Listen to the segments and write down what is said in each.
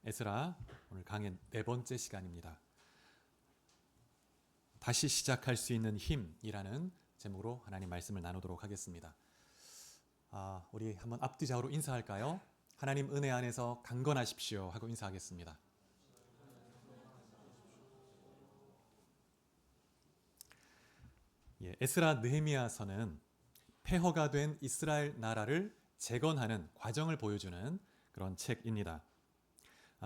에스라 오늘 강의 네 번째 시간입니다. 다시 시작할 수 있는 힘이라는 제목으로 하나님 말씀을 나누도록 하겠습니다. 우리 한번 앞뒤좌우로 인사할까요? 하나님 은혜 안에서 강건하십시오 하고 인사하겠습니다. 에스라 느헤미야서는 폐허가 된 이스라엘 나라를 재건하는 과정을 보여주는 그런 책입니다.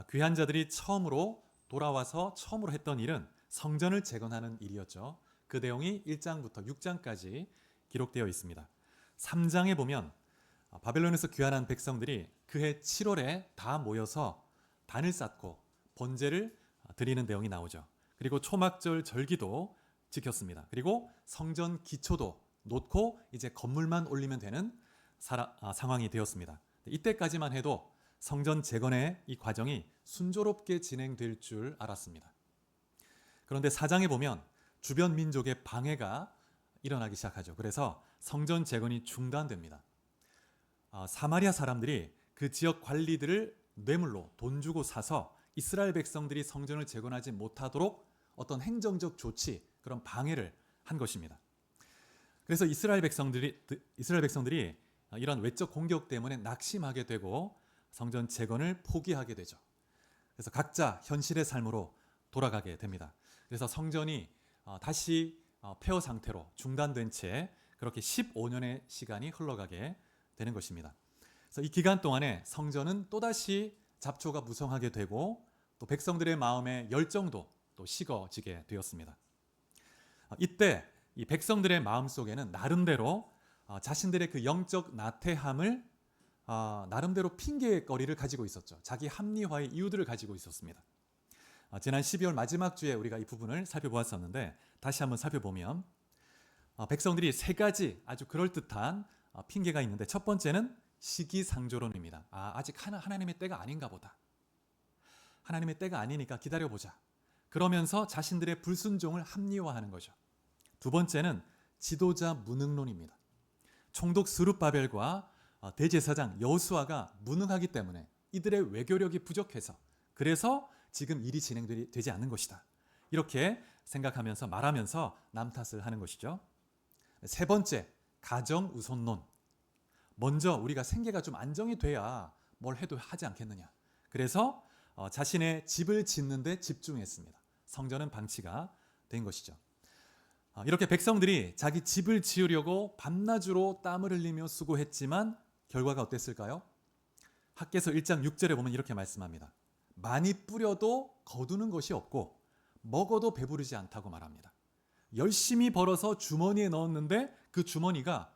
귀한 자들이 처음으로 돌아와서 처음으로 했던 일은 성전을 재건하는 일이었죠. 그 내용이 1장부터 6장까지 기록되어 있습니다. 3장에 보면 바벨론에서 귀환한 백성들이 그해 7월에 다 모여서 단을 쌓고 번제를 드리는 내용이 나오죠. 그리고 초막절 절기도 지켰습니다. 그리고 성전 기초도 놓고 이제 건물만 올리면 되는 상황이 되었습니다. 이때까지만 해도 성전 재건의 이 과정이 순조롭게 진행될 줄 알았습니다. 그런데 4장에 보면 주변 민족의 방해가 일어나기 시작하죠. 그래서 성전 재건이 중단됩니다. 사마리아 사람들이 그 지역 관리들을 뇌물로 돈 주고 사서 이스라엘 백성들이 성전을 재건하지 못하도록 어떤 행정적 조치, 그런 방해를 한 것입니다. 그래서 이스라엘 백성들이 이런 외적 공격 때문에 낙심하게 되고 성전 재건을 포기하게 되죠. 그래서 각자 현실의 삶으로 돌아가게 됩니다. 그래서 성전이 다시 폐허 상태로 중단된 채 그렇게 15년의 시간이 흘러가게 되는 것입니다. 그래서 이 기간 동안에 성전은 또다시 잡초가 무성하게 되고 또 백성들의 마음의 열정도 또 식어지게 되었습니다. 이때 이 백성들의 마음 속에는 나름대로 자신들의 그 영적 나태함을 나름대로 핑계거리를 가지고 있었죠. 자기 합리화의 이유들을 가지고 있었습니다. 지난 12월 마지막 주에 우리가 이 부분을 살펴보았었는데 다시 한번 살펴보면 백성들이 세 가지 아주 그럴듯한 핑계가 있는데 첫 번째는 시기상조론입니다. 아직 하나님의 때가 아닌가 보다. 하나님의 때가 아니니까 기다려보자. 그러면서 자신들의 불순종을 합리화하는 거죠. 두 번째는 지도자 무능론입니다. 총독 스룹바벨과 대제사장 여호수아가 무능하기 때문에 이들의 외교력이 부족해서 그래서 지금 일이 진행되지 않는 것이다. 이렇게 생각하면서 말하면서 남 탓을 하는 것이죠. 세 번째, 가정 우선론. 먼저 우리가 생계가 좀 안정이 돼야 뭘 해도 하지 않겠느냐. 그래서 자신의 집을 짓는 데 집중했습니다. 성전은 방치가 된 것이죠. 이렇게 백성들이 자기 집을 지으려고 밤낮으로 땀을 흘리며 수고했지만 결과가 어땠을까요? 학개서 1장 6절에 보면 이렇게 말씀합니다. 많이 뿌려도 거두는 것이 없고 먹어도 배부르지 않다고 말합니다. 열심히 벌어서 주머니에 넣었는데 그 주머니가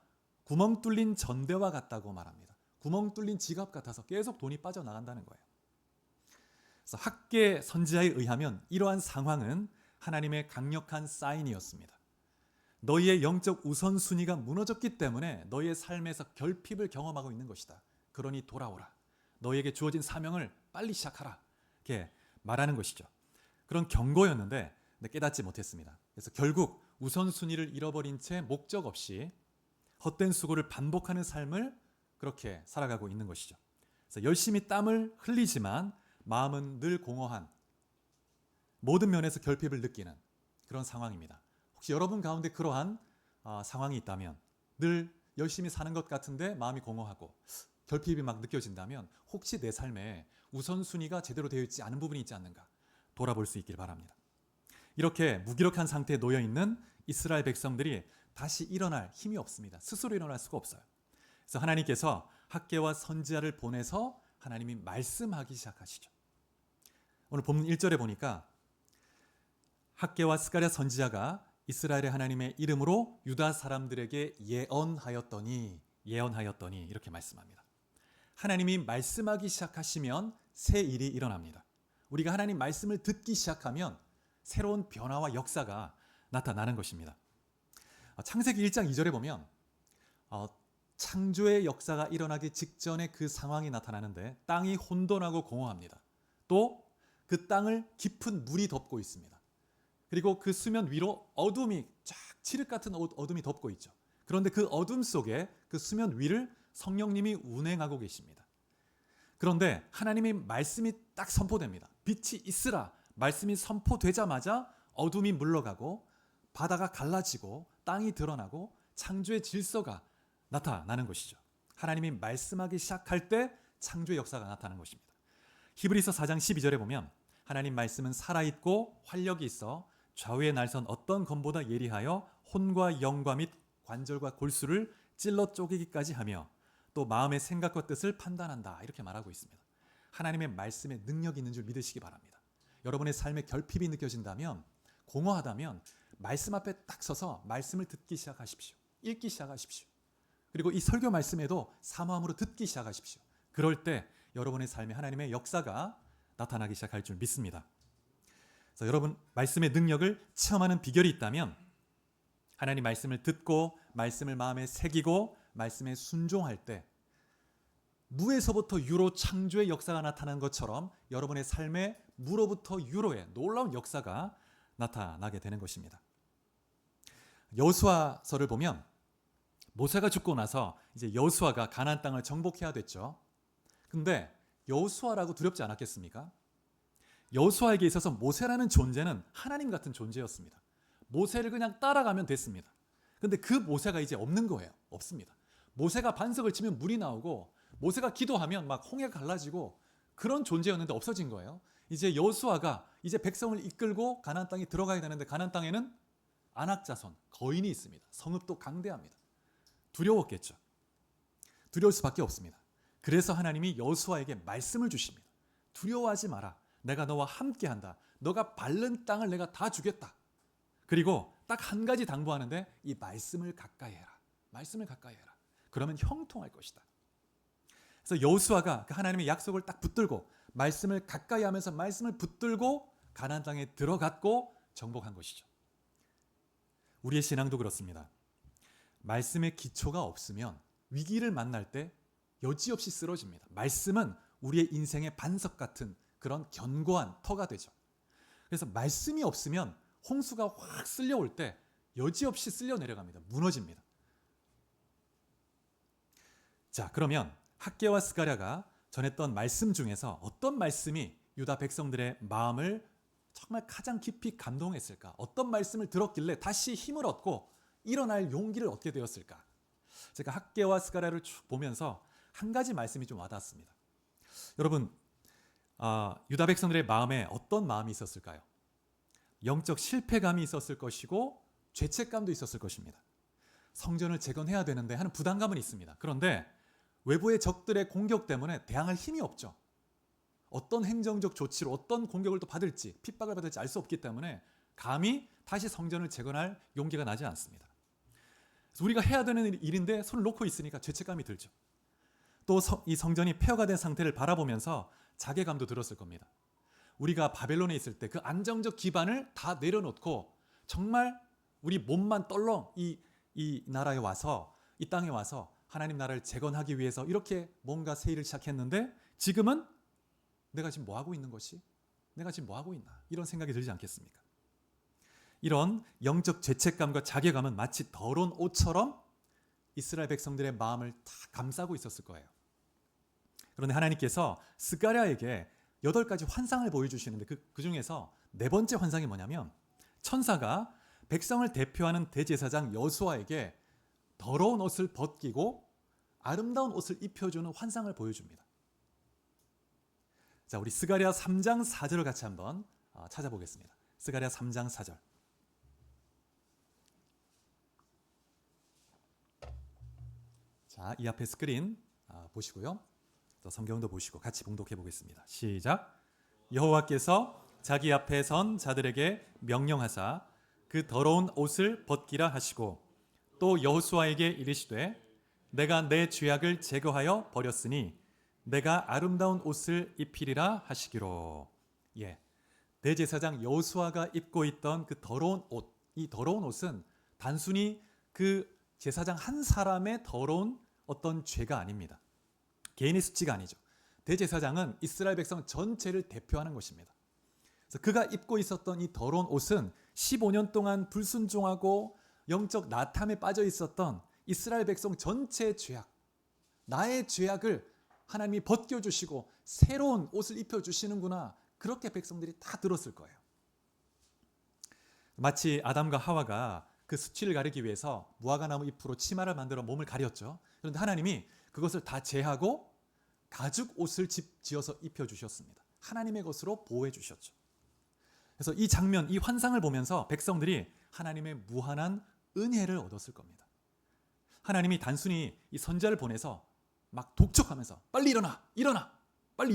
구멍 뚫린 전대와 같다고 말합니다. 구멍 뚫린 지갑 같아서 계속 돈이 빠져나간다는 거예요. 그래서 학개 선지자에 의하면 이러한 상황은 하나님의 강력한 사인이었습니다. 너희의 영적 우선순위가 무너졌기 때문에 너희의 삶에서 결핍을 경험하고 있는 것이다. 그러니 돌아오라. 너희에게 주어진 사명을 빨리 시작하라. 이렇게 말하는 것이죠. 그런 경고였는데 깨닫지 못했습니다. 그래서 결국 우선순위를 잃어버린 채 목적 없이 헛된 수고를 반복하는 삶을 그렇게 살아가고 있는 것이죠. 그래서 열심히 땀을 흘리지만 마음은 늘 공허한 모든 면에서 결핍을 느끼는 그런 상황입니다. 혹시 여러분 가운데 그러한 상황이 있다면 늘 열심히 사는 것 같은데 마음이 공허하고 결핍이 막 느껴진다면 혹시 내 삶에 우선순위가 제대로 되어 있지 않은 부분이 있지 않는가 돌아볼 수 있길 바랍니다. 이렇게 무기력한 상태에 놓여있는 이스라엘 백성들이 다시 일어날 힘이 없습니다. 스스로 일어날 수가 없어요. 그래서 하나님께서 학개와 선지자를 보내서 하나님이 말씀하기 시작하시죠. 오늘 본문 1절에 보니까 학개와 스가랴 선지자가 이스라엘의 하나님의 이름으로 유다 사람들에게 예언하였더니 이렇게 말씀합니다. 하나님이 말씀하기 시작하시면 새 일이 일어납니다. 우리가 하나님 말씀을 듣기 시작하면 새로운 변화와 역사가 나타나는 것입니다. 창세기 1장 2절에 보면 창조의 역사가 일어나기 직전에 그 상황이 나타나는데 땅이 혼돈하고 공허합니다. 또 그 땅을 깊은 물이 덮고 있습니다. 그리고 그 수면 위로 어둠이 쫙 칠흑 같은 어둠이 덮고 있죠. 그런데 그 어둠 속에 그 수면 위를 성령님이 운행하고 계십니다. 그런데 하나님의 말씀이 딱 선포됩니다. 빛이 있으라 말씀이 선포되자마자 어둠이 물러가고 바다가 갈라지고 땅이 드러나고 창조의 질서가 나타나는 것이죠. 하나님이 말씀하기 시작할 때 창조의 역사가 나타나는 것입니다. 히브리서 4장 12절에 보면 하나님 말씀은 살아있고 활력이 있어 좌우에 날선 어떤 검보다 예리하여 혼과 영과 및 관절과 골수를 찔러 쪼개기까지 하며 또 마음의 생각과 뜻을 판단한다, 이렇게 말하고 있습니다. 하나님의 말씀에 능력이 있는 줄 믿으시기 바랍니다. 여러분의 삶에 결핍이 느껴진다면, 공허하다면 말씀 앞에 딱 서서 말씀을 듣기 시작하십시오. 읽기 시작하십시오. 그리고 이 설교 말씀에도 사모함으로 듣기 시작하십시오. 그럴 때 여러분의 삶에 하나님의 역사가 나타나기 시작할 줄 믿습니다. 그래서 여러분 말씀의 능력을 체험하는 비결이 있다면 하나님 말씀을 듣고 말씀을 마음에 새기고 말씀에 순종할 때 무에서부터 유로 창조의 역사가 나타난 것처럼 여러분의 삶에 무로부터 유로의 놀라운 역사가 나타나게 되는 것입니다. 여호수아서를 보면 모세가 죽고 나서 이제 여호수아가 가나안 땅을 정복해야 됐죠. 근데 여호수아라고 두렵지 않았겠습니까? 여호수아에게 있어서 모세라는 존재는 하나님 같은 존재였습니다. 모세를 그냥 따라가면 됐습니다. 근데 그 모세가 이제 없는 거예요. 없습니다. 모세가 반석을 치면 물이 나오고 모세가 기도하면 막 홍해가 갈라지고 그런 존재였는데 없어진 거예요. 이제 여호수아가 이제 백성을 이끌고 가나안 땅에 들어가야 되는데 가나안 땅에는 안악자손, 거인이 있습니다. 성읍도 강대합니다. 두려웠겠죠. 두려울 수밖에 없습니다. 그래서 하나님이 여호수아에게 말씀을 주십니다. 두려워하지 마라. 내가 너와 함께한다. 너가 밟는 땅을 내가 다 주겠다. 그리고 딱 한 가지 당부하는데 이 말씀을 가까이 해라. 말씀을 가까이 해라. 그러면 형통할 것이다. 그래서 여호수아가 그 하나님의 약속을 딱 붙들고 말씀을 가까이 하면서 말씀을 붙들고 가나안 땅에 들어갔고 정복한 것이죠. 우리의 신앙도 그렇습니다. 말씀의 기초가 없으면 위기를 만날 때 여지없이 쓰러집니다. 말씀은 우리의 인생의 반석 같은 그런 견고한 터가 되죠. 그래서 말씀이 없으면 홍수가 확 쓸려올 때 여지없이 쓸려 내려갑니다. 무너집니다. 자, 그러면 학개와 스가랴가 전했던 말씀 중에서 어떤 말씀이 유다 백성들의 마음을 정말 가장 깊이 감동했을까? 어떤 말씀을 들었길래 다시 힘을 얻고 일어날 용기를 얻게 되었을까? 제가 학개와 스가랴를 쭉 보면서 한 가지 말씀이 좀 와닿았습니다. 여러분, 유다 백성들의 마음에 어떤 마음이 있었을까요? 영적 실패감이 있었을 것이고 죄책감도 있었을 것입니다. 성전을 재건해야 되는데 하는 부담감은 있습니다. 그런데 외부의 적들의 공격 때문에 대항할 힘이 없죠. 어떤 행정적 조치로 어떤 공격을 또 받을지, 핍박을 받을지 알 수 없기 때문에 감히 다시 성전을 재건할 용기가 나지 않습니다. 그래서 우리가 해야 되는 일인데 손을 놓고 있으니까 죄책감이 들죠. 또 이 성전이 폐허가 된 상태를 바라보면서 자괴감도 들었을 겁니다. 우리가 바벨론에 있을 때 그 안정적 기반을 다 내려놓고 정말 우리 몸만 떨렁 이 나라에 와서, 이 땅에 와서 하나님 나라를 재건하기 위해서 이렇게 뭔가 새 일을 시작했는데 지금은 내가 지금 뭐 하고 있는 것이? 내가 지금 뭐 하고 있나? 이런 생각이 들지 않겠습니까? 이런 영적 죄책감과 자괴감은 마치 더러운 옷처럼 이스라엘 백성들의 마음을 다 감싸고 있었을 거예요. 그런데 하나님께서 스가랴에게 8가지 환상을 보여주시는데 그 중에서 4번째 환상이 뭐냐면 천사가 백성을 대표하는 대제사장 여호수아에게 더러운 옷을 벗기고 아름다운 옷을 입혀주는 환상을 보여줍니다. 자, 우리 스가랴 3장 4절을 같이 한번 찾아보겠습니다. 스가랴 3장 4절. 자, 이 앞에 스크린 보시고요. 또 성경도 보시고 같이 봉독해 보겠습니다. 시작. 여호와께서 자기 앞에 선 자들에게 명령하사 그 더러운 옷을 벗기라 하시고 또 여호수아에게 이르시되 내가 내 죄악을 제거하여 버렸으니 내가 아름다운 옷을 입히리라 하시기로. 예, 대제사장 여호수아가 입고 있던 그 더러운 옷, 이 더러운 옷은 단순히 그 제사장 한 사람의 더러운 어떤 죄가 아닙니다. 개인의 수치가 아니죠. 대제사장은 이스라엘 백성 전체를 대표하는 것입니다. 그래서 그가 입고 있었던 이 더러운 옷은 15년 동안 불순종하고 영적 나탐에 빠져 있었던 이스라엘 백성 전체의 죄악, 나의 죄악을 하나님이 벗겨주시고 새로운 옷을 입혀주시는구나. 그렇게 백성들이 다 들었을 거예요. 마치 아담과 하와가 그 수치를 가리기 위해서 무화과나무 잎으로 치마를 만들어 몸을 가렸죠. 그런데 하나님이 그것을 다 제하고 가죽 옷을 지어서 입혀주셨습니다. 하나님의 것으로 보호해 주셨죠. 그래서 이 장면, 이 환상을 보면서 백성들이 하나님의 무한한 은혜를 얻었을 겁니다. 하나님이 단순히 이 선지자를 보내서 막 독촉하면서 빨리 일어나, 빨리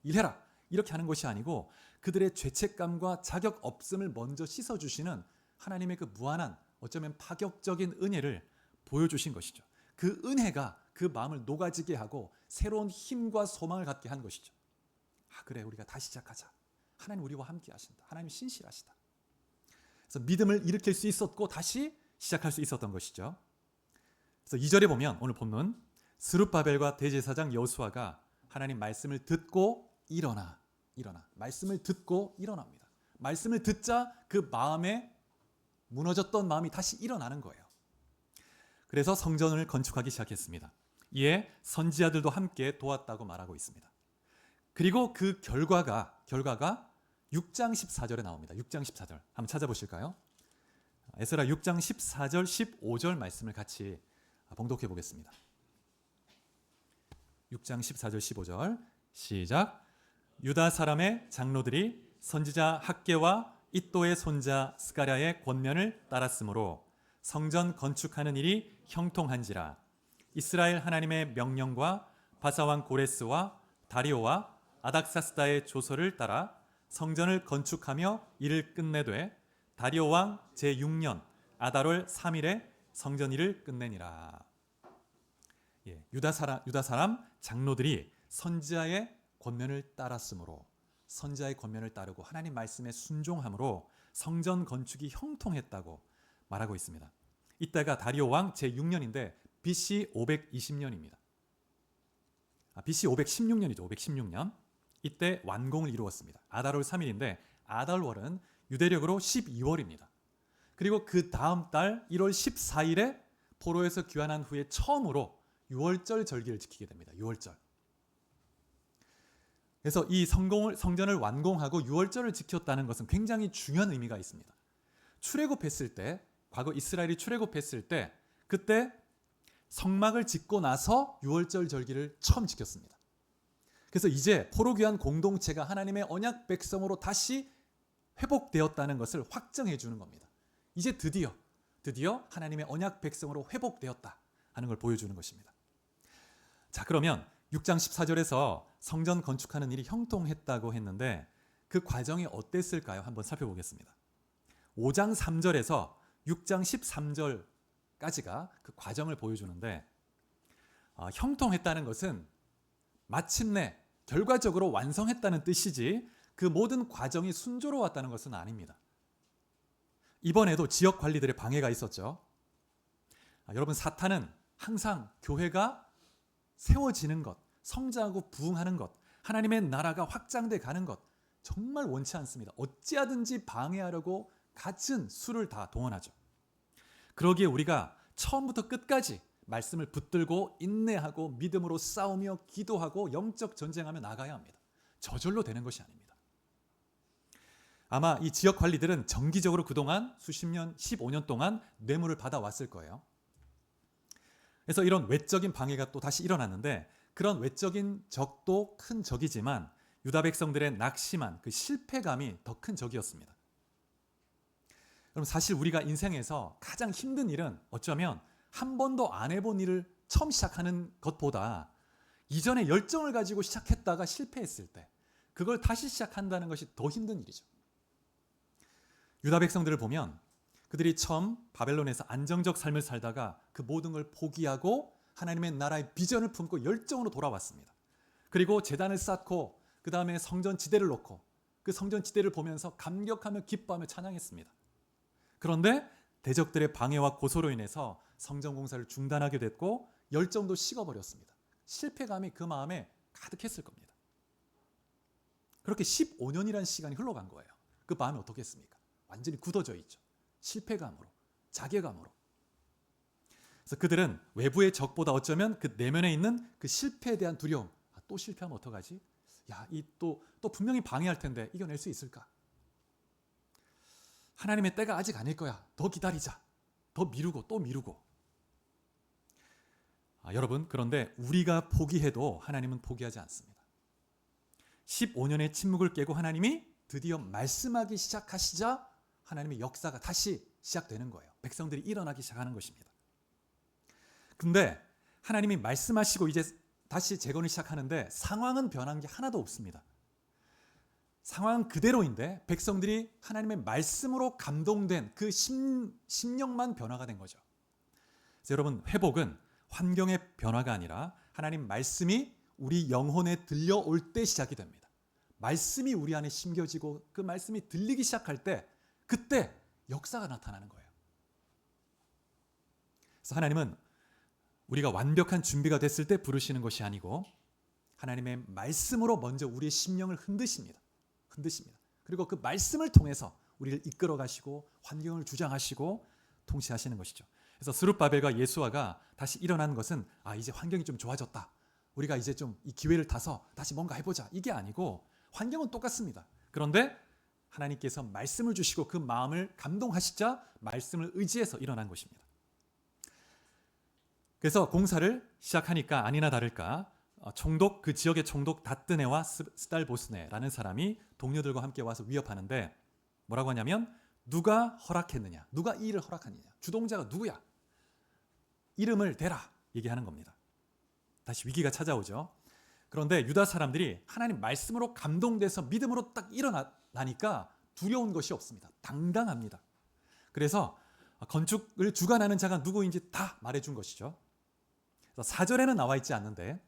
일해라 이렇게 하는 것이 아니고 그들의 죄책감과 자격 없음을 먼저 씻어주시는 하나님의 그 무한한 어쩌면 파격적인 은혜를 보여주신 것이죠. 그 은혜가 그 마음을 녹아지게 하고 새로운 힘과 소망을 갖게 한 것이죠. 그래, 우리가 다시 시작하자. 하나님 우리와 함께 하신다. 하나님 신실하시다. 그래서 믿음을 일으킬 수 있었고 다시 시작할 수 있었던 것이죠. 그래서 2절에 보면 오늘 본문 스룹바벨과 대제사장 여호수아가 하나님 말씀을 듣고 일어나. 말씀을 듣고 일어납니다. 말씀을 듣자 그 마음에 무너졌던 마음이 다시 일어나는 거예요. 그래서 성전을 건축하기 시작했습니다. 이에 선지자들도 함께 도왔다고 말하고 있습니다. 그리고 그 결과가 6장 14절에 나옵니다. 6장 14절 한번 찾아보실까요? 에스라 6장 14절 15절 말씀을 같이 봉독해 보겠습니다. 6장 14절 15절 시작. 유다 사람의 장로들이 선지자 학개와 이또의 손자 스가랴의 권면을 따랐으므로 성전 건축하는 일이 형통한지라. 이스라엘 하나님의 명령과 바사왕 고레스와 다리오와 아닥사스다의 조서를 따라 성전을 건축하며 이를 끝내되 다리오 왕 제6년 아달월 3일에 성전 일을 끝내니라. 유다 사람 장로들이 선지자의 권면을 따랐으므로, 선지자의 권면을 따르고 하나님 말씀에 순종함으로 성전 건축이 형통했다고 말하고 있습니다. 이때가 다리오 왕 제6년인데 BC 520년입니다. BC 516년이죠. 516년. 이때 완공을 이루었습니다. 아달월 3일인데 아달월은 유대력으로 12월입니다. 그리고 그 다음 달 1월 14일에 포로에서 귀환한 후에 처음으로 유월절 절기를 지키게 됩니다. 유월절. 그래서 이 성전을 완공하고 유월절을 지켰다는 것은 굉장히 중요한 의미가 있습니다. 출애굽했을 때, 과거 이스라엘이 출애굽했을 때 그때 성막을 짓고 나서 유월절 절기를 처음 지켰습니다. 그래서 이제 포로 귀환 공동체가 하나님의 언약 백성으로 다시 회복되었다는 것을 확정해 주는 겁니다. 이제 드디어 하나님의 언약 백성으로 회복되었다 하는 걸 보여주는 것입니다. 자, 그러면 6장 14절에서 성전 건축하는 일이 형통했다고 했는데 그 과정이 어땠을까요? 한번 살펴보겠습니다. 5장 3절에서 6장 13절까지가 그 과정을 보여주는데 형통했다는 것은 마침내 결과적으로 완성했다는 뜻이지 그 모든 과정이 순조로웠다는 것은 아닙니다. 이번에도 지역 관리들의 방해가 있었죠. 여러분, 사탄은 항상 교회가 세워지는 것, 성장하고 부흥하는 것, 하나님의 나라가 확장돼 가는 것 정말 원치 않습니다. 어찌하든지 방해하려고 갖은 수를 다 동원하죠. 그러기에 우리가 처음부터 끝까지 말씀을 붙들고 인내하고 믿음으로 싸우며 기도하고 영적 전쟁하며 나가야 합니다. 저절로 되는 것이 아닙니다. 아마 이 지역 관리들은 정기적으로 그동안 수십 년, 15년 동안 뇌물을 받아왔을 거예요. 그래서 이런 외적인 방해가 또 다시 일어났는데 그런 외적인 적도 큰 적이지만 유다 백성들의 낙심한 그 실패감이 더 큰 적이었습니다. 그럼 사실 우리가 인생에서 가장 힘든 일은 어쩌면 한 번도 안 해본 일을 처음 시작하는 것보다 이전에 열정을 가지고 시작했다가 실패했을 때 그걸 다시 시작한다는 것이 더 힘든 일이죠. 유다 백성들을 보면 그들이 처음 바벨론에서 안정적 삶을 살다가 그 모든 걸 포기하고 하나님의 나라의 비전을 품고 열정으로 돌아왔습니다. 그리고 제단을 쌓고 그 다음에 성전 지대를 놓고 그 성전 지대를 보면서 감격하며 기뻐하며 찬양했습니다. 그런데 대적들의 방해와 고소로 인해서 성전 공사를 중단하게 됐고 열정도 식어버렸습니다. 실패감이 그 마음에 가득했을 겁니다. 그렇게 15년이라는 시간이 흘러간 거예요. 그 마음이 어떻겠습니까? 완전히 굳어져 있죠. 실패감으로, 자괴감으로. 그래서 그들은 외부의 적보다 어쩌면 그 내면에 있는 그 실패에 대한 두려움, 또 실패하면 어떡하지? 야, 이 또 분명히 방해할 텐데 이겨낼 수 있을까? 하나님의 때가 아직 아닐 거야. 더 기다리자. 더 미루고 또 미루고. 여러분, 그런데 우리가 포기해도 하나님은 포기하지 않습니다. 15년의 침묵을 깨고 하나님이 드디어 말씀하기 시작하시자 하나님의 역사가 다시 시작되는 거예요. 백성들이 일어나기 시작하는 것입니다. 근데 하나님이 말씀하시고 이제 다시 재건을 시작하는데 상황은 변한 게 하나도 없습니다. 상황은 그대로인데 백성들이 하나님의 말씀으로 감동된 그 심령만 변화가 된 거죠. 그래서 여러분, 회복은 환경의 변화가 아니라 하나님 말씀이 우리 영혼에 들려올 때 시작이 됩니다. 말씀이 우리 안에 심겨지고 그 말씀이 들리기 시작할 때 그때 역사가 나타나는 거예요. 그래서 하나님은 우리가 완벽한 준비가 됐을 때 부르시는 것이 아니고 하나님의 말씀으로 먼저 우리의 심령을 흔드십니다. 그리고 그 말씀을 통해서 우리를 이끌어 가시고 환경을 주장하시고 통치하시는 것이죠. 그래서 스룹바벨과 예수아가 다시 일어난 것은 이제 환경이 좀 좋아졌다. 우리가 이제 좀 이 기회를 타서 다시 뭔가 해보자. 이게 아니고 환경은 똑같습니다. 그런데 하나님께서 말씀을 주시고 그 마음을 감동하시자 말씀을 의지해서 일어난 것입니다. 그래서 공사를 시작하니까 아니나 다를까 총독, 그 지역의 총독 다뜨네와 스달보스네라는 사람이 동료들과 함께 와서 위협하는데 뭐라고 하냐면 누가 허락했느냐, 누가 이 일을 허락하느냐, 주동자가 누구야, 이름을 대라 얘기하는 겁니다. 다시 위기가 찾아오죠. 그런데 유다 사람들이 하나님 말씀으로 감동돼서 믿음으로 딱 일어나니까 두려운 것이 없습니다. 당당합니다. 그래서 건축을 주관하는 자가 누구인지 다 말해준 것이죠. 4절에는 나와 있지 않는데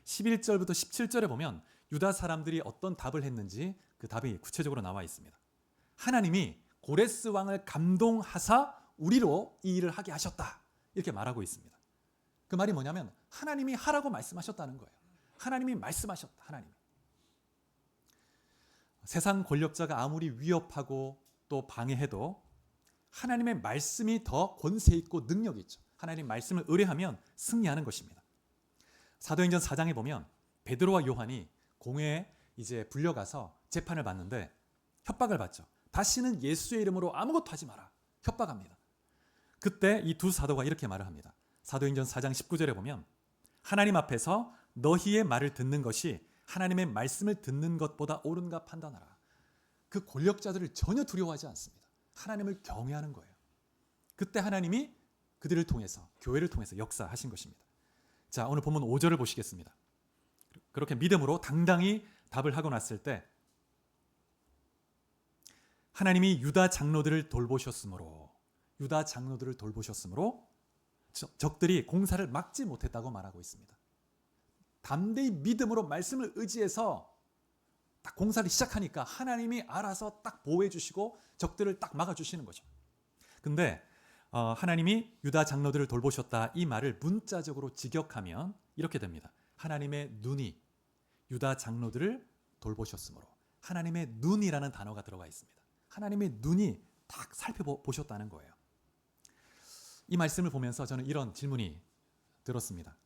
11절부터 17절에 보면 유다 사람들이 어떤 답을 했는지 그 답이 구체적으로 나와 있습니다. 하나님이 고레스 왕을 감동하사 우리로 이 일을 하게 하셨다, 이렇게 말하고 있습니다. 그 말이 뭐냐면 하나님이 하라고 말씀하셨다는 거예요. 하나님이 말씀하셨다. 하나님이. 세상 권력자가 아무리 위협하고 또 방해해도 하나님의 말씀이 더 권세 있고 능력이 있죠. 하나님 말씀을 의뢰하면 승리하는 것입니다. 사도행전 4장에 보면 베드로와 요한이 공회에 이제 불려가서 재판을 받는데 협박을 받죠. 다시는 예수의 이름으로 아무것도 하지 마라. 협박합니다. 그때 이 두 사도가 이렇게 말을 합니다. 사도행전 4장 19절에 보면 하나님 앞에서 너희의 말을 듣는 것이 하나님의 말씀을 듣는 것보다 옳은가 판단하라. 그 권력자들을 전혀 두려워하지 않습니다. 하나님을 경외하는 거예요. 그때 하나님이 그들을 통해서, 교회를 통해서 역사하신 것입니다. 자, 오늘 본문 5절을 보시겠습니다. 그렇게 믿음으로 당당히 답을 하고 났을 때 하나님이 유다 장로들을 돌보셨으므로 적들이 공사를 막지 못했다고 말하고 있습니다. 담대히 믿음으로 말씀을 의지해서 딱 공사를 시작하니까 하나님이 알아서 딱 보호해 주시고 적들을 딱 막아주시는 거죠. 근데 하나님이 유다 장로들을 돌보셨다, 이 말을 문자적으로 직역하면 이렇게 됩니다. 하나님의 눈이 유다 장로들을 돌보셨으므로. 하나님의 눈이라는 단어가 들어가 있습니다. 하나님의 눈이 딱 살펴보셨다는 거예요. 이 말씀을 보면서 저는 이런 질문이 들었습니다.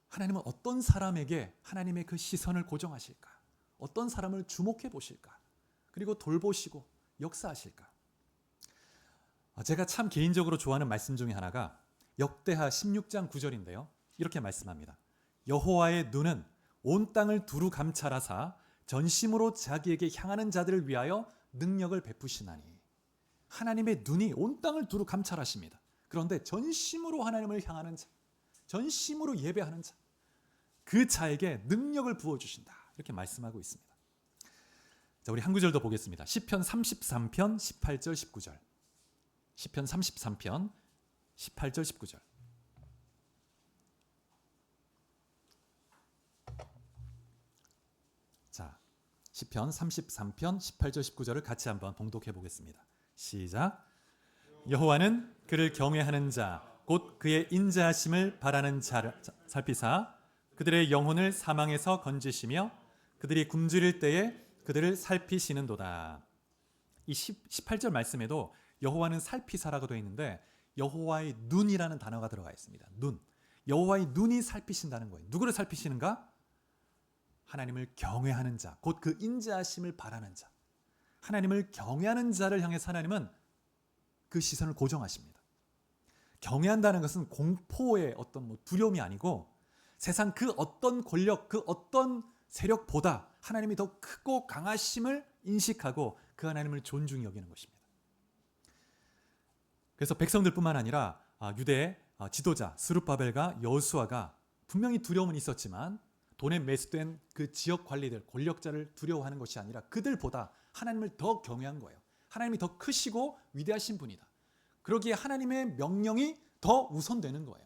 하나님은 어떤 사람에게 하나님의 그 시선을 고정하실까? 어떤 사람을 주목해 보실까? 그리고 돌보시고 역사하실까? 제가 참 개인적으로 좋아하는 말씀 중에 하나가 역대하 16장 9절인데요. 이렇게 말씀합니다. 여호와의 눈은 온 땅을 두루 감찰하사 전심으로 자기에게 향하는 자들을 위하여 능력을 베푸시나니. 하나님의 눈이 온 땅을 두루 감찰하십니다. 그런데 전심으로 하나님을 향하는 자, 전심으로 예배하는 자, 그 자에게 능력을 부어주신다, 이렇게 말씀하고 있습니다. 자, 우리 한 구절 더 보겠습니다. 시편 33편 18절 19절. 시편 33편 18절 19절. 자, 시편 33편 18절 19절을 같이 한번 봉독해 보겠습니다. 시작. 여호와는 그를 경외하는 자, 곧 그의 인자하심을 바라는 자를 살피사 그들의 영혼을 사망에서 건지시며 그들이 굶주릴 때에 그들을 살피시는도다. 이 18절 말씀에도 여호와는 살피사라고 되어 있는데 여호와의 눈이라는 단어가 들어가 있습니다. 눈. 여호와의 눈이 살피신다는 거예요. 누구를 살피시는가? 하나님을 경외하는 자, 곧 그 인자하심을 바라는 자, 하나님을 경외하는 자를 향해 하나님은 그 시선을 고정하십니다. 경외한다는 것은 공포의 어떤 두려움이 아니고 세상 그 어떤 권력, 그 어떤 세력보다 하나님이 더 크고 강하심을 인식하고 그 하나님을 존중히 여기는 것입니다. 그래서 백성들뿐만 아니라 유대의 지도자 스룹바벨과 여호수아가 분명히 두려움은 있었지만 돈에 매수된 그 지역 관리들, 권력자를 두려워하는 것이 아니라 그들보다 하나님을 더 경외한 거예요. 하나님이 더 크시고 위대하신 분이다. 그러기에 하나님의 명령이 더 우선되는 거예요.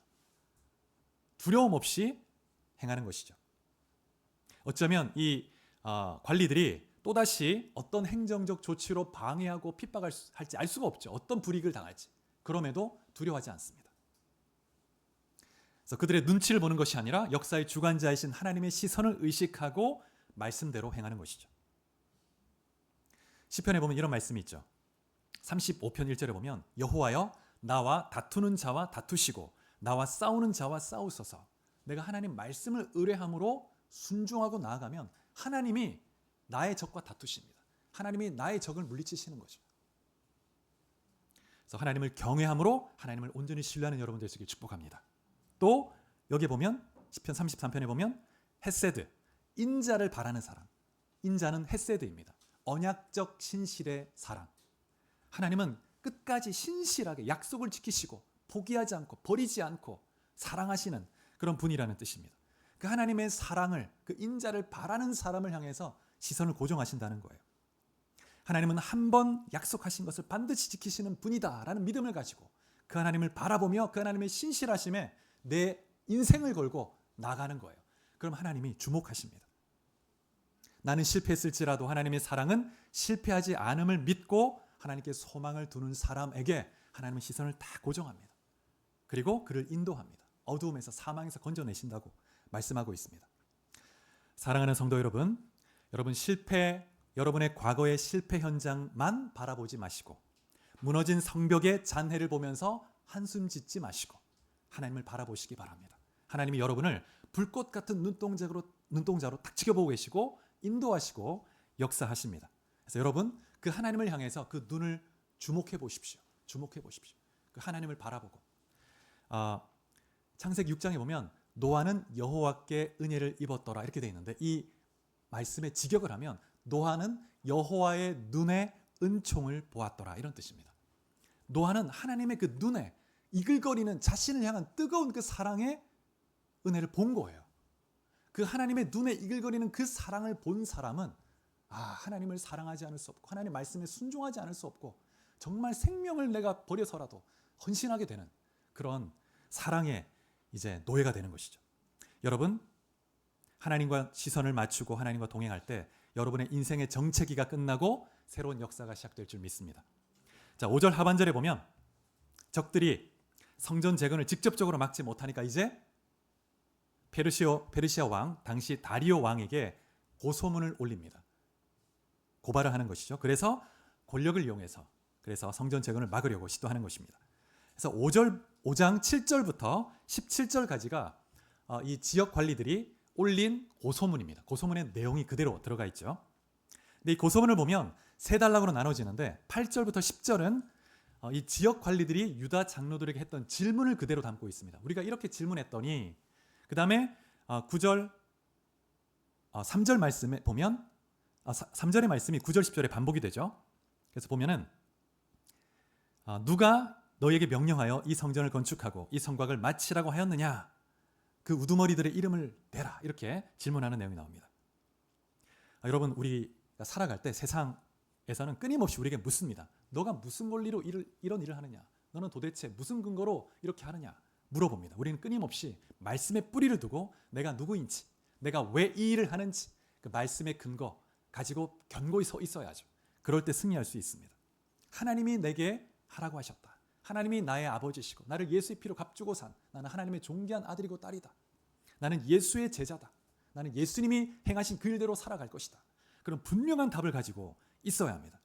두려움 없이 행하는 것이죠. 어쩌면 이 관리들이 또다시 어떤 행정적 조치로 방해하고 핍박할지 알 수가 없죠. 어떤 불이익을 당할지. 그럼에도 두려워하지 않습니다. 그래서 그들의 눈치를 보는 것이 아니라 역사의 주관자이신 하나님의 시선을 의식하고 말씀대로 행하는 것이죠. 시편에 보면 이런 말씀이 있죠. 35편 1절에 보면 여호와여 나와 다투는 자와 다투시고 나와 싸우는 자와 싸우소서. 내가 하나님 말씀을 의뢰함으로 순종하고 나아가면 하나님이 나의 적과 다투십니다. 하나님이 나의 적을 물리치시는 거죠. 그래서 하나님을 경외함으로 하나님을 온전히 신뢰하는 여러분 되시길 축복합니다. 또 여기 보면 시편 33편에 보면 헤세드, 인자를 바라는 사람. 인자는 헤세드입니다. 언약적 신실의 사랑. 하나님은 끝까지 신실하게 약속을 지키시고 포기하지 않고 버리지 않고 사랑하시는 그런 분이라는 뜻입니다. 그 하나님의 사랑을, 그 인자를 바라는 사람을 향해서 시선을 고정하신다는 거예요. 하나님은 한 번 약속하신 것을 반드시 지키시는 분이다라는 믿음을 가지고 그 하나님을 바라보며 그 하나님의 신실하심에 내 인생을 걸고 나가는 거예요. 그럼 하나님이 주목하십니다. 나는 실패했을지라도 하나님의 사랑은 실패하지 않음을 믿고 하나님께 소망을 두는 사람에게 하나님의 시선을 다 고정합니다. 그리고 그를 인도합니다. 어두움에서 사망에서 건져내신다고 말씀하고 있습니다. 사랑하는 성도 여러분, 여러분의 과거의 실패 현장만 바라보지 마시고 무너진 성벽의 잔해를 보면서 한숨 짓지 마시고 하나님을 바라보시기 바랍니다. 하나님이 여러분을 불꽃 같은 눈동자로 딱 지켜보고 계시고 인도하시고 역사하십니다. 그래서 여러분 그 하나님을 향해서 그 눈을 주목해 보십시오. 주목해 보십시오. 그 하나님을 바라보고 창세기 6장에 보면 노아는 여호와께 은혜를 입었더라 이렇게 되어 있는데 이 말씀에 직역을 하면 노아는 여호와의 눈에 은총을 보았더라 이런 뜻입니다. 노아는 하나님의 그 눈에 이글거리는 자신을 향한 뜨거운 그 사랑의 은혜를 본 거예요. 그 하나님의 눈에 이글거리는 그 사랑을 본 사람은 하나님을 사랑하지 않을 수 없고 하나님의 말씀에 순종하지 않을 수 없고 정말 생명을 내가 버려서라도 헌신하게 되는 그런 사랑의 이제 노예가 되는 것이죠. 여러분 하나님과 시선을 맞추고 하나님과 동행할 때 여러분의 인생의 정체기가 끝나고 새로운 역사가 시작될 줄 믿습니다. 자, 5절 하반절에 보면 적들이 성전 재건을 직접적으로 막지 못하니까 이제 페르시아 왕 당시 다리오 왕에게 고소문을 올립니다. 고발을 하는 것이죠. 그래서 권력을 이용해서 그래서 성전 재건을 막으려고 시도하는 것입니다. 그래서 5장 7절부터 17절까지가 이 지역 관리들이 올린 고소문입니다. 고소문의 내용이 그대로 들어가 있죠. 근데 이 고소문을 보면 세 단락으로 나눠지는데 8절부터 10절은 이 지역 관리들이 유다 장로들에게 했던 질문을 그대로 담고 있습니다. 우리가 이렇게 질문했더니 그 다음에 9절 3절 말씀에 보면 3절의 말씀이 9절 10절에 반복이 되죠. 그래서 보면은 누가 너에게 명령하여 이 성전을 건축하고 이 성곽을 마치라고 하였느냐? 그 우두머리들의 이름을 대라. 이렇게 질문하는 내용이 나옵니다. 여러분 우리가 살아갈 때 세상에서는 끊임없이 우리에게 묻습니다. 너가 무슨 권리로 이런 일을 하느냐? 너는 도대체 무슨 근거로 이렇게 하느냐? 물어봅니다. 우리는 끊임없이 말씀에 뿌리를 두고 내가 누구인지, 내가 왜 이 일을 하는지 그 말씀의 근거 가지고 견고히 서 있어야죠. 그럴 때 승리할 수 있습니다. 하나님이 내게 하라고 하셨다. 하나님이 나의 아버지시고 나를 예수의 피로 값주고 산 나는 하나님의 존귀한 아들이고 딸이다. 나는 예수의 제자다. 나는 예수님이 행하신 그 일대로 살아갈 것이다. 그런 분명한 답을 가지고 있어야 합니다.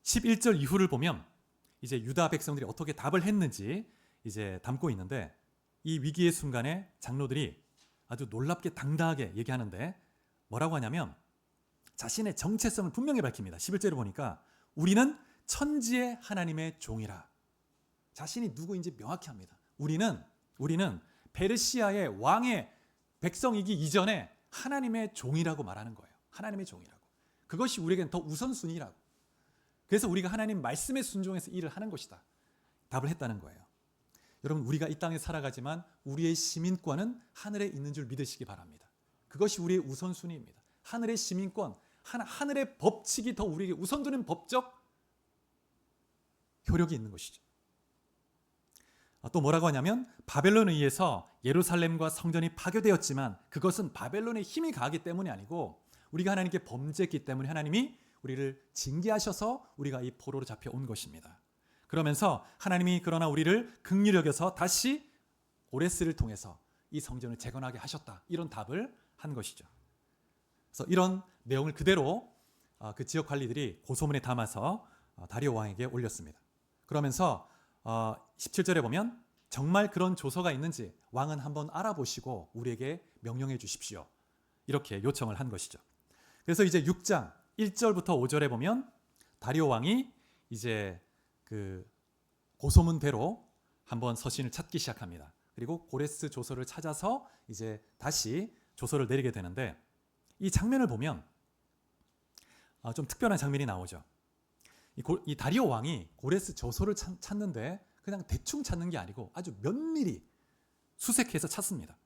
11절 이후를 보면 이제 유다 백성들이 어떻게 답을 했는지 이제 담고 있는데 이 위기의 순간에 장로들이 아주 놀랍게 당당하게 얘기하는데 뭐라고 하냐면 자신의 정체성을 분명히 밝힙니다. 11절에 보니까 우리는 천지의 하나님의 종이라. 자신이 누구인지 명확히 합니다. 우리는 페르시아의 왕의 백성이기 이전에 하나님의 종이라고 말하는 거예요. 하나님의 종이라고. 그것이 우리에게는 더 우선순위라고. 그래서 우리가 하나님 말씀에 순종해서 일을 하는 것이다. 답을 했다는 거예요. 여러분, 우리가 이 땅에 살아가지만 우리의 시민권은 하늘에 있는 줄 믿으시기 바랍니다. 그것이 우리의 우선순위입니다. 하늘의 시민권, 하늘의 법칙이 더 우리에게 우선되는 법적 효력이 있는 것이죠. 또 뭐라고 하냐면 바벨론에 의해서 예루살렘과 성전이 파괴되었지만 그것은 바벨론의 힘이 가기 때문이 아니고 우리가 하나님께 범죄했기 때문에 하나님이 우리를 징계하셔서 우리가 이 포로로 잡혀온 것입니다. 그러면서 하나님이 그러나 우리를 긍휼히 여겨서 다시 고레스를 통해서 이 성전을 재건하게 하셨다. 이런 답을 한 것이죠. 그래서 이런 내용을 그대로 그 지역 관리들이 고소문에 담아서 다리오 왕에게 올렸습니다. 그러면서 17절에 보면 정말 그런 조서가 있는지 왕은 한번 알아보시고 우리에게 명령해 주십시오. 이렇게 요청을 한 것이죠. 그래서 이제 6장 1절부터 5절에 보면 다리오 왕이 이제 그 고소문대로 한번 서신을 찾기 시작합니다. 그리고 고레스 조서를 찾아서 이제 다시 조서를 내리게 되는데 이 장면을 보면 좀 특별한 장면이 나오죠. 이 다리오 왕이 고레스 조서를 찾는데 그냥 대충 찾는 게 아니고 아주 면밀히 수색해서 찾습니다.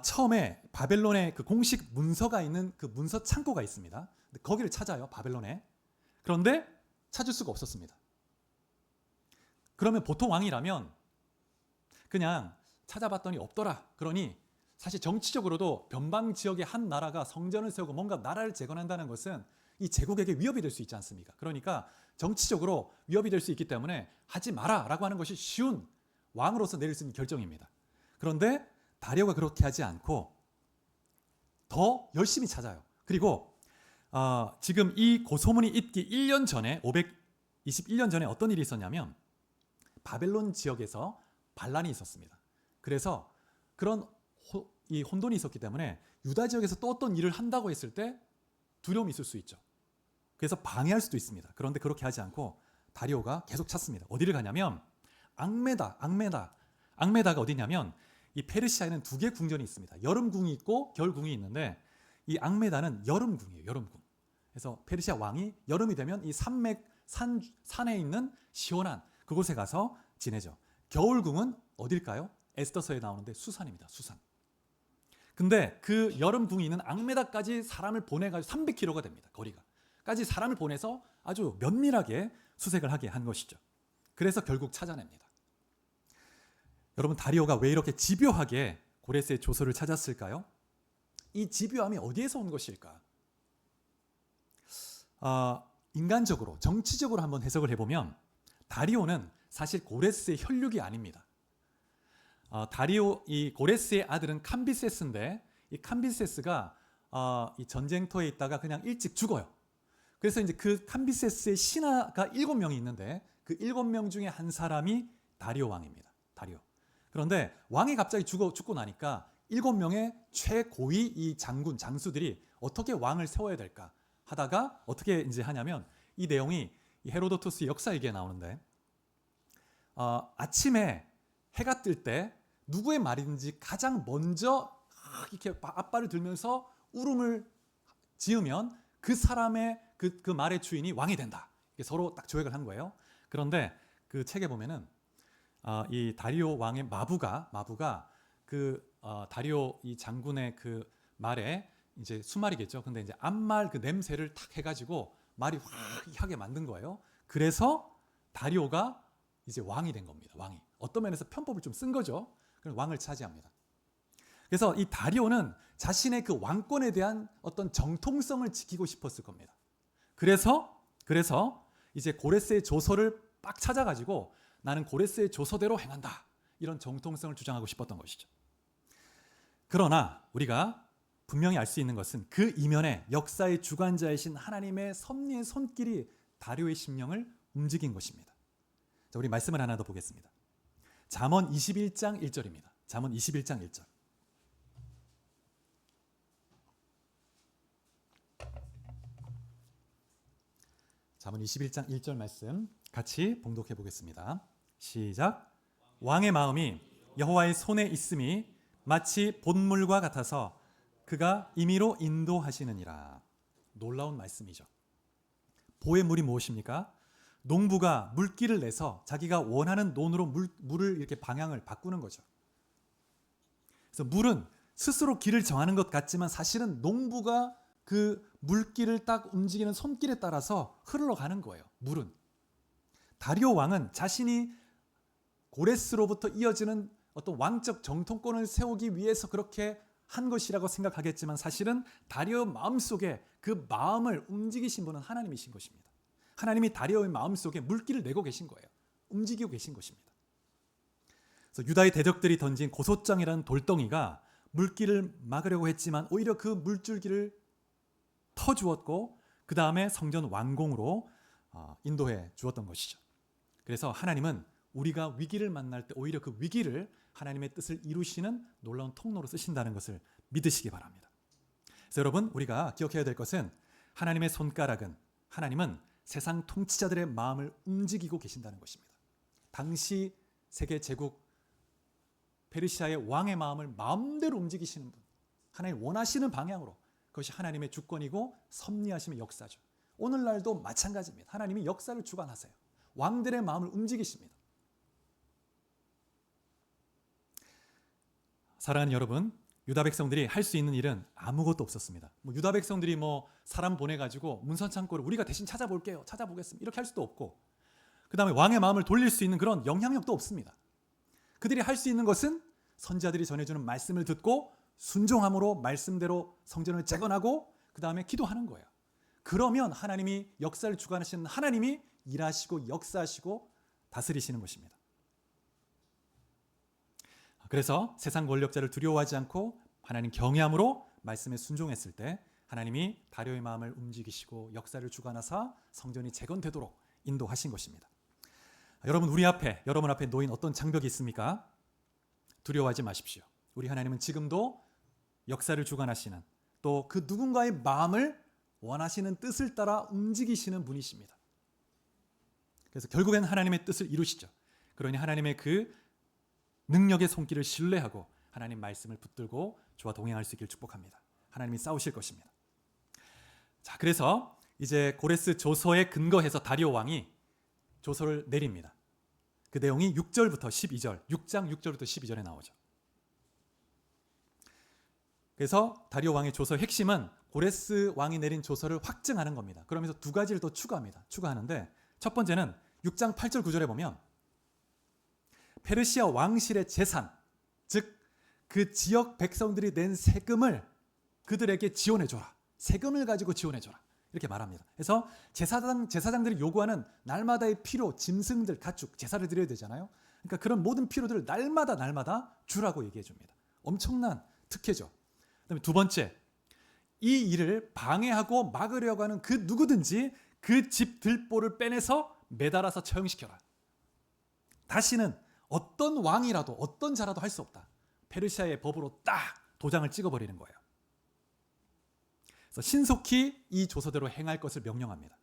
처음에 바벨론에 그 공식 문서가 있는 그 문서 창고가 있습니다. 거기를 찾아요, 바벨론에. 그런데 찾을 수가 없었습니다. 그러면 보통 왕이라면 그냥 찾아봤더니 없더라. 그러니 사실 정치적으로도 변방 지역의 한 나라가 성전을 세우고 뭔가 나라를 재건한다는 것은 이 제국에게 위협이 될 수 있지 않습니까? 그러니까 정치적으로 위협이 될 수 있기 때문에 하지 마라라고 하는 것이 쉬운 왕으로서 내릴 수 있는 결정입니다. 그런데 다리오가 그렇게 하지 않고 더 열심히 찾아요. 그리고 지금 이 고소문이 있기 1년 전에 521년 전에 어떤 일이 있었냐면 바벨론 지역에서 반란이 있었습니다. 그래서 그런 이 혼돈이 있었기 때문에 유다 지역에서 또 어떤 일을 한다고 했을 때 두려움이 있을 수 있죠. 그래서 방해할 수도 있습니다. 그런데 그렇게 하지 않고 다리오가 계속 찾습니다. 어디를 가냐면 앙메다가 어디냐면 이 페르시아에는 두 개 궁전이 있습니다. 여름궁이 있고 겨울궁이 있는데 이 앙메다는 여름궁이에요. 여름궁. 그래서 페르시아 왕이 여름이 되면 이 산에 있는 시원한 그곳에 가서 지내죠. 겨울궁은 어딜까요? 에스더서에 나오는데 수산입니다. 수산. 근데 그 여름궁이 있는 앙메다까지 사람을 보내가지고 300km가 됩니다. 거리가. 까지 사람을 보내서 아주 면밀하게 수색을 하게 한 것이죠. 그래서 결국 찾아냅니다. 여러분, 다리오가 왜 이렇게 집요하게 고레스의 조서를 찾았을까요? 이 집요함이 어디에서 온 것일까? 인간적으로, 정치적으로 한번 해석을 해보면 다리오는 사실 고레스의 혈육이 아닙니다. 이 고레스의 아들은 캄비세스인데 이 캄비세스가 이 전쟁터에 있다가 그냥 일찍 죽어요. 그래서 이제 그 캄비세스의 신하가 7명이 있는데 그 7명 중에 한 사람이 다리오 왕입니다. 다리오. 그런데 왕이 갑자기 죽고 나니까 7명의 최고위 이 장수들이 어떻게 왕을 세워야 될까 하다가 어떻게 이제 하냐면 이 내용이 이 헤로도토스 역사기에 나오는데 아침에 해가 뜰 때 누구의 말이든지 가장 먼저 이렇게 앞발을 들면서 울음을 지으면 그 사람의 그 말의 주인이 왕이 된다. 서로 딱 조약을 한 거예요. 그런데 그 책에 보면은 이 다리오 왕의 마부가 그 다리오 이 장군의 그 말에 이제 수말이겠죠. 근데 이제 앞말 그 냄새를 탁 해가지고 말이 화하게 만든 거예요. 그래서 다리오가 이제 왕이 된 겁니다. 왕이. 어떤 면에서 편법을 좀 쓴 거죠. 그래서 왕을 차지합니다. 그래서 이 다리오는 자신의 그 왕권에 대한 어떤 정통성을 지키고 싶었을 겁니다. 그래서 이제 고레스의 조서를 빡 찾아가지고 나는 고레스의 조서대로 행한다. 이런 정통성을 주장하고 싶었던 것이죠. 그러나 우리가 분명히 알 수 있는 것은 그 이면에 역사의 주관자이신 하나님의 섭리의 손길이 다리오의 심령을 움직인 것입니다. 자, 우리 말씀을 하나 더 보겠습니다. 잠언 21장 1절입니다. 잠언 21장 1절. 잠언 21장 1절 말씀 같이 봉독해 보겠습니다. 시작. 왕의 마음이 여호와의 손에 있음이 마치 본물과 같아서 그가 임의로 인도하시느니라. 놀라운 말씀이죠. 보의 물이 무엇입니까? 농부가 물길을 내서 자기가 원하는 논으로 물을 이렇게 방향을 바꾸는 거죠. 그래서 물은 스스로 길을 정하는 것 같지만 사실은 농부가 그 물길을 딱 움직이는 손길에 따라서 흘러가는 거예요. 물은. 다리오 왕은 자신이 고레스로부터 이어지는 어떤 왕적 정통권을 세우기 위해서 그렇게 한 것이라고 생각하겠지만 사실은 다리오 마음속에 그 마음을 움직이신 분은 하나님이신 것입니다. 하나님이 다리오의 마음속에 물길을 내고 계신 거예요. 움직이고 계신 것입니다. 그래서 유다의 대적들이 던진 고소장이라는 돌덩이가 물길을 막으려고 했지만 오히려 그 물줄기를 터주었고 그 다음에 성전 완공으로 인도해 주었던 것이죠. 그래서 하나님은 우리가 위기를 만날 때 오히려 그 위기를 하나님의 뜻을 이루시는 놀라운 통로로 쓰신다는 것을 믿으시기 바랍니다. 그래서 여러분, 우리가 기억해야 될 것은 하나님의 손가락은, 하나님은 세상 통치자들의 마음을 움직이고 계신다는 것입니다. 당시 세계 제국 페르시아의 왕의 마음을 마음대로 움직이시는 분, 하나님 원하시는 방향으로, 그것이 하나님의 주권이고 섭리하심의 역사죠. 오늘날도 마찬가지입니다. 하나님이 역사를 주관하세요. 왕들의 마음을 움직이십니다. 사랑하는 여러분, 유다 백성들이 할 수 있는 일은 아무것도 없었습니다. 유다 백성들이 사람 보내가지고 문선 창고를 우리가 대신 찾아볼게요, 찾아보겠습니다, 이렇게 할 수도 없고, 그 다음에 왕의 마음을 돌릴 수 있는 그런 영향력도 없습니다. 그들이 할 수 있는 것은 선지자들이 전해주는 말씀을 듣고 순종함으로 말씀대로 성전을 재건하고 그 다음에 기도하는 거예요. 그러면 하나님이 역사를 주관하시는 하나님이 일하시고 역사하시고 다스리시는 것입니다. 그래서 세상 권력자를 두려워하지 않고 하나님 경외함으로 말씀에 순종했을 때 하나님이 다리오의 마음을 움직이시고 역사를 주관하사 성전이 재건되도록 인도하신 것입니다. 여러분, 여러분 앞에 놓인 어떤 장벽이 있습니까? 두려워하지 마십시오. 우리 하나님은 지금도 역사를 주관하시는, 또 그 누군가의 마음을 원하시는 뜻을 따라 움직이시는 분이십니다. 그래서 결국엔 하나님의 뜻을 이루시죠. 그러니 하나님의 그 능력의 손길을 신뢰하고 하나님 말씀을 붙들고 주와 동행할 수 있기를 축복합니다. 하나님이 싸우실 것입니다. 자, 그래서 이제 고레스 조서에 근거해서 다리오 왕이 조서를 내립니다. 그 내용이 6절부터 12절, 6장 6절부터 12절에 나오죠. 그래서 다리오 왕의 조서의 핵심은 고레스 왕이 내린 조서를 확증하는 겁니다. 그러면서 두 가지를 더 추가하는데, 첫 번째는 6장 8절 9절에 보면 페르시아 왕실의 재산, 즉 그 지역 백성들이 낸 세금을 그들에게 지원해줘라. 세금을 가지고 지원해줘라. 이렇게 말합니다. 그래서 제사장들이 요구하는 날마다의 필요, 짐승들, 가축, 제사를 드려야 되잖아요. 그러니까 그런 모든 필요들을 날마다 주라고 얘기해 줍니다. 엄청난 특혜죠. 그다음에 두 번째, 이 일을 방해하고 막으려고 하는 그 누구든지 그 집 들보를 빼내서 매달아서 처형시켜라. 다시는 어떤 왕이라도 어떤 자라도 할 수 없다. 페르시아의 법으로 딱 도장을 찍어버리는 거예요. 그래서 신속히 이 조서대로 행할 것을 명령합니다.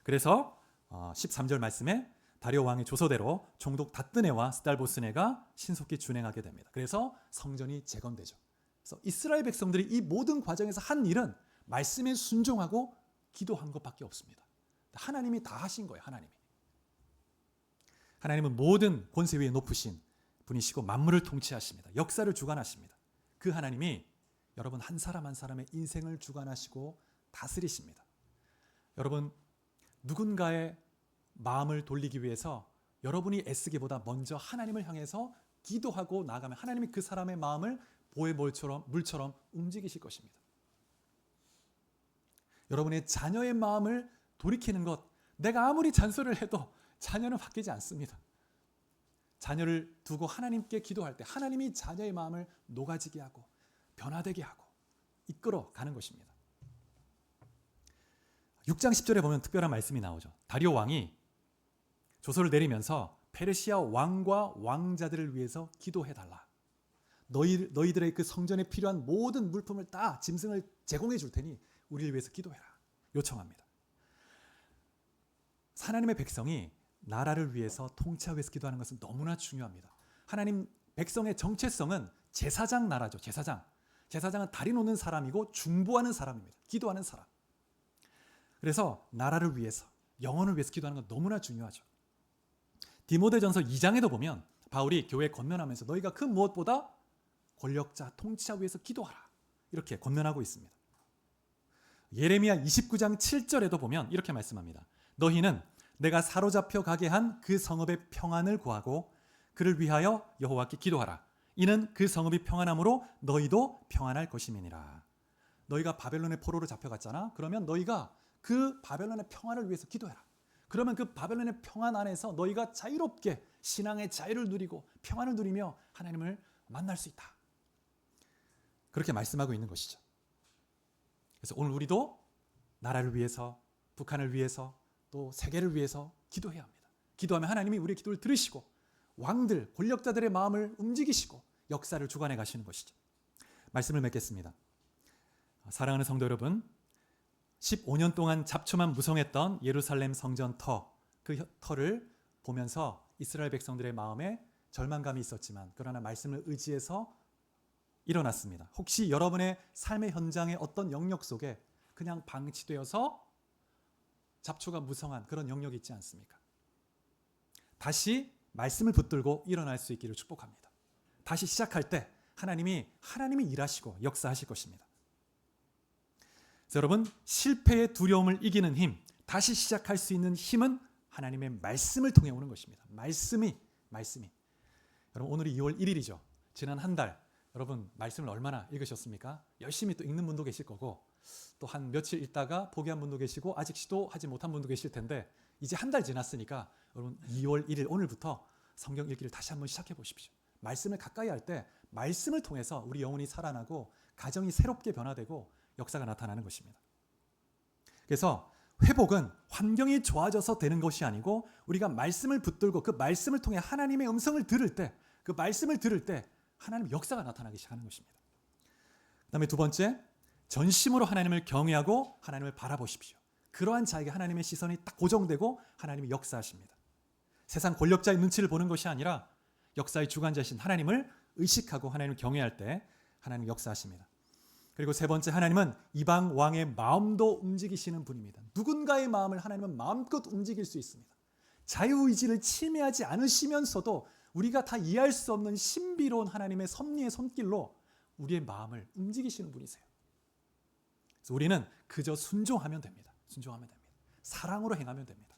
그래서 13절 말씀에 다리오 왕의 조서대로 총독 다뜨네와 스달보스네가 신속히 준행하게 됩니다. 그래서 성전이 재건되죠. 그래서 이스라엘 백성들이 이 모든 과정에서 한 일은 말씀에 순종하고 기도한 것밖에 없습니다. 하나님이 다 하신 거예요. 하나님은 모든 권세 위에 높으신 분이시고 만물을 통치하십니다. 역사를 주관하십니다. 그 하나님이 여러분 한 사람 한 사람의 인생을 주관하시고 다스리십니다. 여러분, 누군가의 마음을 돌리기 위해서 여러분이 애쓰기보다 먼저 하나님을 향해서 기도하고 나아가면 하나님이 그 사람의 마음을 보의 물처럼 움직이실 것입니다. 여러분의 자녀의 마음을 돌이키는 것, 내가 아무리 잔소리를 해도 자녀는 바뀌지 않습니다. 자녀를 두고 하나님께 기도할 때 하나님이 자녀의 마음을 녹아지게 하고 변화되게 하고 이끌어 가는 것입니다. 6장 10절에 보면 특별한 말씀이 나오죠. 다리오 왕이 조서를 내리면서 페르시아 왕과 왕자들을 위해서 기도해달라. 너희들의 그 성전에 필요한 모든 물품을 다 짐승을 제공해 줄 테니 우리를 위해서 기도해라. 요청합니다. 하나님의 백성이 나라를 위해서 통치하기 위해서 기도하는 것은 너무나 중요합니다. 하나님 백성의 정체성은 제사장 나라죠. 제사장은 다리 놓는 사람이고 중보하는 사람입니다. 기도하는 사람. 그래서 나라를 위해서, 영혼을 위해서 기도하는 건 너무나 중요하죠. 디모데전서 2장에도 보면 바울이 교회에 권면하면서 너희가 그 무엇보다 권력자, 통치자 위해서 기도하라, 이렇게 권면하고 있습니다. 예레미야 29장 7절에도 보면 이렇게 말씀합니다. 너희는 내가 사로잡혀 가게 한 그 성읍의 평안을 구하고 그를 위하여 여호와께 기도하라. 이는 그 성읍이 평안함으로 너희도 평안할 것임이니라. 너희가 바벨론의 포로로 잡혀갔잖아. 그러면 너희가 그 바벨론의 평안을 위해서 기도해라. 그러면 그 바벨론의 평안 안에서 너희가 자유롭게 신앙의 자유를 누리고 평안을 누리며 하나님을 만날 수 있다. 그렇게 말씀하고 있는 것이죠. 그래서 오늘 우리도 나라를 위해서, 북한을 위해서, 또 세계를 위해서 기도해야 합니다. 기도하면 하나님이 우리의 기도를 들으시고 왕들, 권력자들의 마음을 움직이시고 역사를 주관해 가시는 것이죠. 말씀을 맺겠습니다. 사랑하는 성도 여러분, 15년 동안 잡초만 무성했던 예루살렘 성전 그 터를 보면서 이스라엘 백성들의 마음에 절망감이 있었지만 그러나 말씀을 의지해서 일어났습니다. 혹시 여러분의 삶의 현장의 어떤 영역 속에 그냥 방치되어서 잡초가 무성한 그런 영역이 있지 않습니까? 다시 말씀을 붙들고 일어날 수 있기를 축복합니다. 다시 시작할 때 하나님이 일하시고 역사하실 것입니다. 여러분, 실패의 두려움을 이기는 힘, 다시 시작할 수 있는 힘은 하나님의 말씀을 통해 오는 것입니다. 말씀이. 여러분, 오늘이 2월 1일이죠. 지난 한 달 여러분 말씀을 얼마나 읽으셨습니까? 열심히 또 읽는 분도 계실 거고 또 한 며칠 읽다가 포기한 분도 계시고 아직 시도하지 못한 분도 계실 텐데 이제 한 달 지났으니까 여러분 2월 1일 오늘부터 성경 읽기를 다시 한번 시작해 보십시오. 말씀을 가까이 할 때 말씀을 통해서 우리 영혼이 살아나고 가정이 새롭게 변화되고 역사가 나타나는 것입니다. 그래서 회복은 환경이 좋아져서 되는 것이 아니고 우리가 말씀을 붙들고 그 말씀을 통해 하나님의 음성을 들을 때, 그 말씀을 들을 때 하나님의 역사가 나타나기 시작하는 것입니다. 그 다음에 두 번째, 전심으로 하나님을 경외하고 하나님을 바라보십시오. 그러한 자에게 하나님의 시선이 딱 고정되고 하나님이 역사하십니다. 세상 권력자의 눈치를 보는 것이 아니라 역사의 주관자이신 하나님을 의식하고 하나님을 경외할 때 하나님 역사하십니다. 그리고 세 번째, 하나님은 이방 왕의 마음도 움직이시는 분입니다. 누군가의 마음을 하나님은 마음껏 움직일 수 있습니다. 자유의지를 침해하지 않으시면서도 우리가 다 이해할 수 없는 신비로운 하나님의 섭리의 손길로 우리의 마음을 움직이시는 분이세요. 그래서 우리는 그저 순종하면 됩니다. 사랑으로 행하면 됩니다.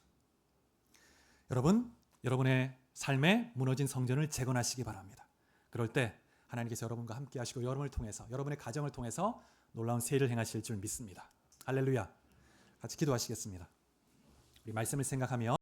여러분, 여러분의 삶에 무너진 성전을 재건하시기 바랍니다. 그럴 때 하나님께서 여러분과 함께 하시고 여러분을 통해서, 여러분의 가정을 통해서 놀라운 세일을 행하실 줄 믿습니다. 할렐루야. 같이 기도하시겠습니다. 우리 말씀을 생각하며